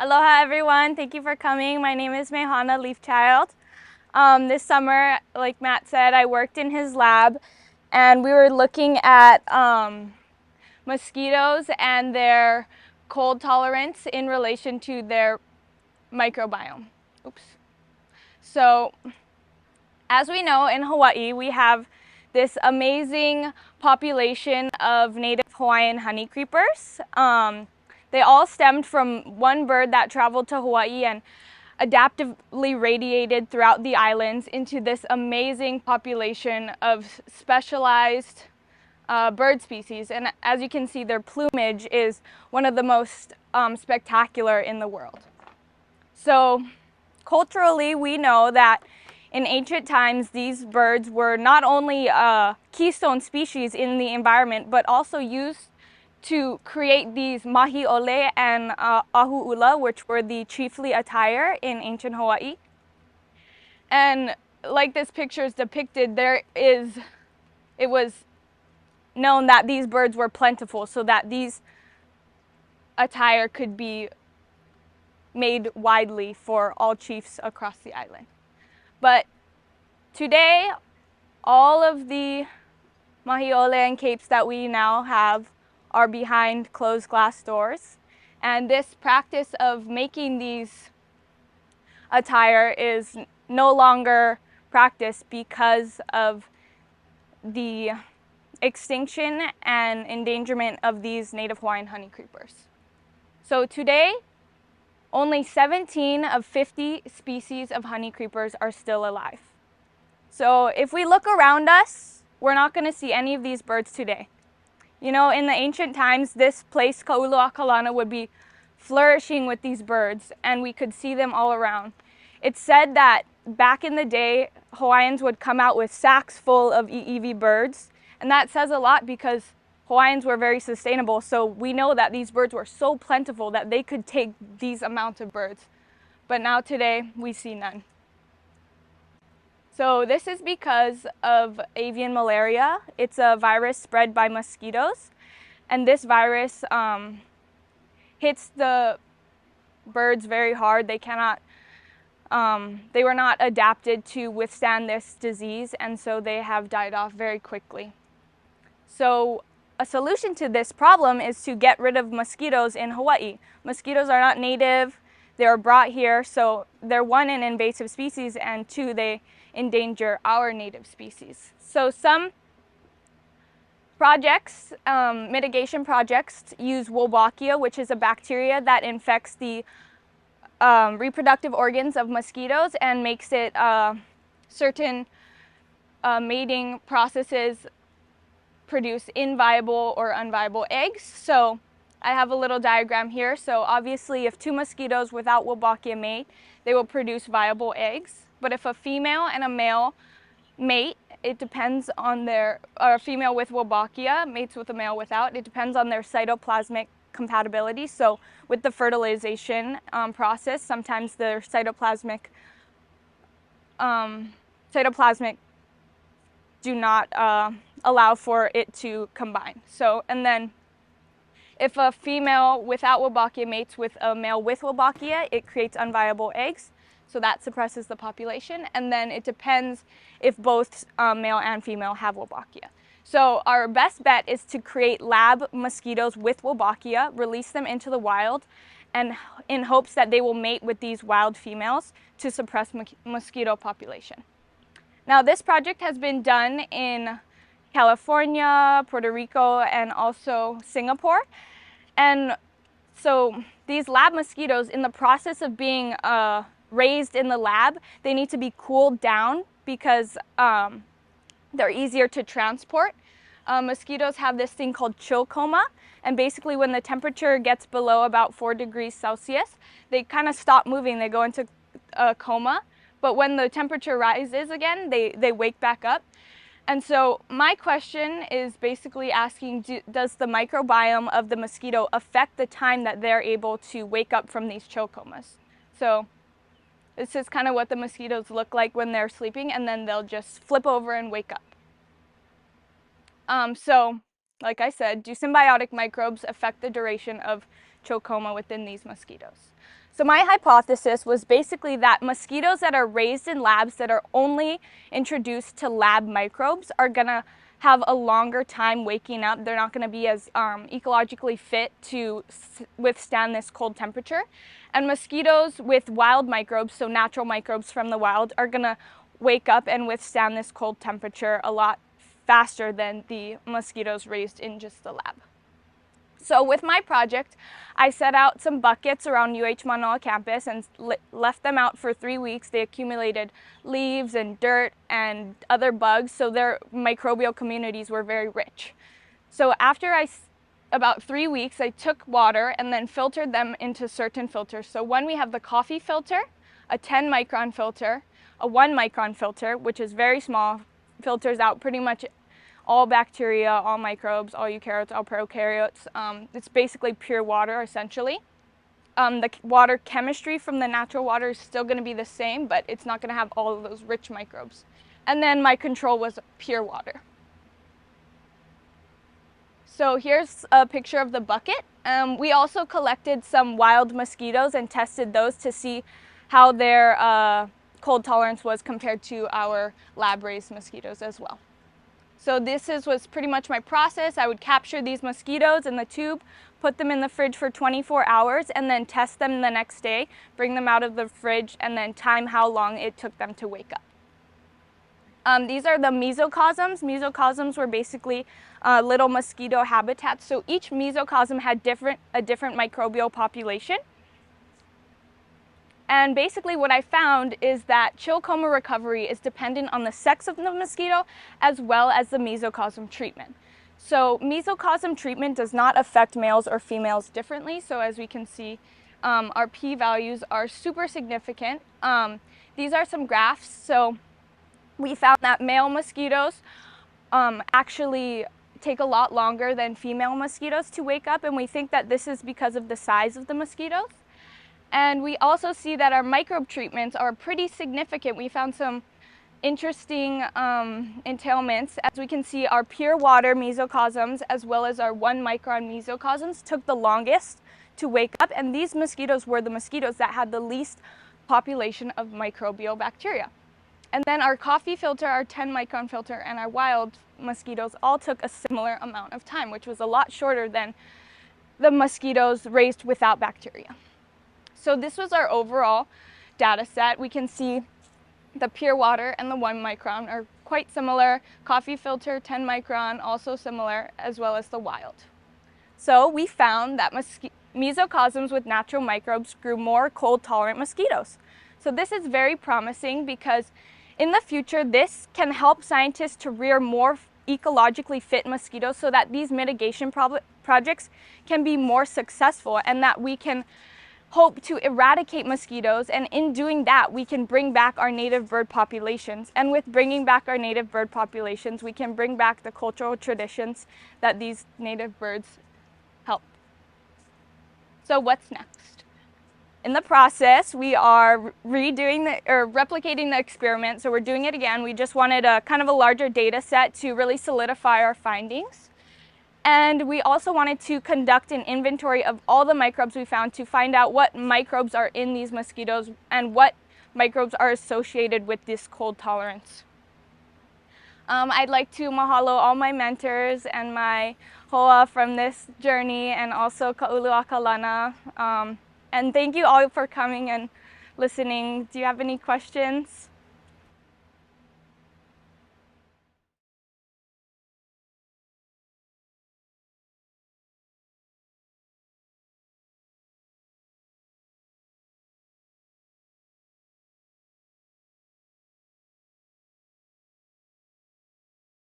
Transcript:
Aloha everyone, thank you for coming. My name is Mehana, Leafchild. This summer, like Matt said, I worked in his lab and we were looking at mosquitoes and their cold tolerance in relation to their microbiome. Oops. So, as we know, in Hawaii, we have this amazing population of native Hawaiian honeycreepers. They all stemmed from one bird that traveled to Hawaii and adaptively radiated throughout the islands into this amazing population of specialized bird species. And as you can see, their plumage is one of the most spectacular in the world. So culturally, we know that in ancient times, these birds were not only a keystone species in the environment, but also used to create these mahi'ole and ahu'ula, which were the chiefly attire in ancient Hawaii. And like this picture is depicted, it was known that these birds were plentiful, so that these attire could be made widely for all chiefs across the island. But today, all of the mahi'ole and capes that we now have are behind closed glass doors. And this practice of making these attire is no longer practiced because of the extinction and endangerment of these native Hawaiian honeycreepers. So today, only 17 of 50 species of honeycreepers are still alive. So if we look around us, we're not going to see any of these birds today. You know, in the ancient times, this place, Ka'uluakalana, would be flourishing with these birds, and we could see them all around. It's said that back in the day, Hawaiians would come out with sacks full of i'iwi birds, and that says a lot because Hawaiians were very sustainable, so we know that these birds were so plentiful that they could take these amounts of birds. But now today, we see none. So this is because of avian malaria. It's a virus spread by mosquitoes, and this virus hits the birds very hard. They were not adapted to withstand this disease, and so they have died off very quickly. So a solution to this problem is to get rid of mosquitoes in Hawaii. Mosquitoes are not native. They are brought here, so they're one, an invasive species, and two, they endanger our native species. So some projects, mitigation projects, use Wolbachia, which is a bacteria that infects the reproductive organs of mosquitoes and makes it certain mating processes produce inviable or unviable eggs. So I have a little diagram here. So obviously if two mosquitoes without Wolbachia mate, they will produce viable eggs. But if a female and a male mate, it depends on their, or a female with Wolbachia mates with a male without, it depends on their cytoplasmic compatibility. So with the fertilization process, sometimes their cytoplasmic do not allow for it to combine. So, and then if a female without Wolbachia mates with a male with Wolbachia, it creates unviable eggs. So that suppresses the population. And then it depends if both male and female have Wolbachia. So our best bet is to create lab mosquitoes with Wolbachia, release them into the wild, and in hopes that they will mate with these wild females to suppress mosquito population. Now this project has been done in California, Puerto Rico, and also Singapore. And so these lab mosquitoes, in the process of being raised in the lab, they need to be cooled down because they're easier to transport. Mosquitoes have this thing called chill coma, and basically when the temperature gets below about 4 degrees Celsius, they kind of stop moving, they go into a coma. But when the temperature rises again, they wake back up. And so my question is basically asking, does the microbiome of the mosquito affect the time that they're able to wake up from these chill comas? So this is kind of what the mosquitoes look like when they're sleeping, and then they'll just flip over and wake up. So, like I said, do symbiotic microbes affect the duration of chill coma within these mosquitoes? So my hypothesis was basically that mosquitoes that are raised in labs that are only introduced to lab microbes are going to have a longer time waking up. They're not going to be as ecologically fit to withstand this cold temperature. And mosquitoes with wild microbes, so natural microbes from the wild, are going to wake up and withstand this cold temperature a lot faster than the mosquitoes raised in just the lab. So with my project, I set out some buckets around UH Manoa campus and left them out for 3 weeks. They accumulated leaves and dirt and other bugs, so their microbial communities were very rich. So after about 3 weeks, I took water and then filtered them into certain filters. So one, we have the coffee filter, a 10 micron filter, a 1 micron filter, which is very small, filters out pretty much all bacteria, all microbes, all eukaryotes, all prokaryotes. It's basically pure water, essentially. The water chemistry from the natural water is still going to be the same, but it's not going to have all of those rich microbes. And then my control was pure water. So here's a picture of the bucket. We also collected some wild mosquitoes and tested those to see how their cold tolerance was compared to our lab-raised mosquitoes as well. So this was pretty much my process. I would capture these mosquitoes in the tube, put them in the fridge for 24 hours, and then test them the next day, bring them out of the fridge, and then time how long it took them to wake up. These are the mesocosms. Mesocosms were basically little mosquito habitats. So each mesocosm had a different microbial population. And basically what I found is that chill coma recovery is dependent on the sex of the mosquito as well as the mesocosm treatment. So mesocosm treatment does not affect males or females differently. So as we can see, our p-values are super significant. These are some graphs. So we found that male mosquitoes actually take a lot longer than female mosquitoes to wake up, and we think that this is because of the size of the mosquitoes. And we also see that our microbe treatments are pretty significant. We found some interesting entailments. As we can see, our pure water mesocosms as well as our 1 micron mesocosms took the longest to wake up, and these mosquitoes were the mosquitoes that had the least population of microbial bacteria. And then our coffee filter, our 10 micron filter, and our wild mosquitoes all took a similar amount of time, which was a lot shorter than the mosquitoes raised without bacteria. So this was our overall data set. We can see the pure water and the 1 micron are quite similar. Coffee filter, 10 micron, also similar, as well as the wild. So we found that mesocosms with natural microbes grew more cold-tolerant mosquitoes. So this is very promising because in the future, this can help scientists to rear more ecologically fit mosquitoes so that these mitigation projects can be more successful and that we can hope to eradicate mosquitoes, and in doing that we can bring back our native bird populations, and with bringing back our native bird populations we can bring back the cultural traditions that these native birds help. So what's next? In the process we are replicating the experiment, so we're doing it again. We just wanted a kind of a larger data set to really solidify our findings. And we also wanted to conduct an inventory of all the microbes we found to find out what microbes are in these mosquitoes and what microbes are associated with this cold tolerance. I'd like to mahalo all my mentors and my hoa from this journey, and also ka'uluakalana. And thank you all for coming and listening. Do you have any questions?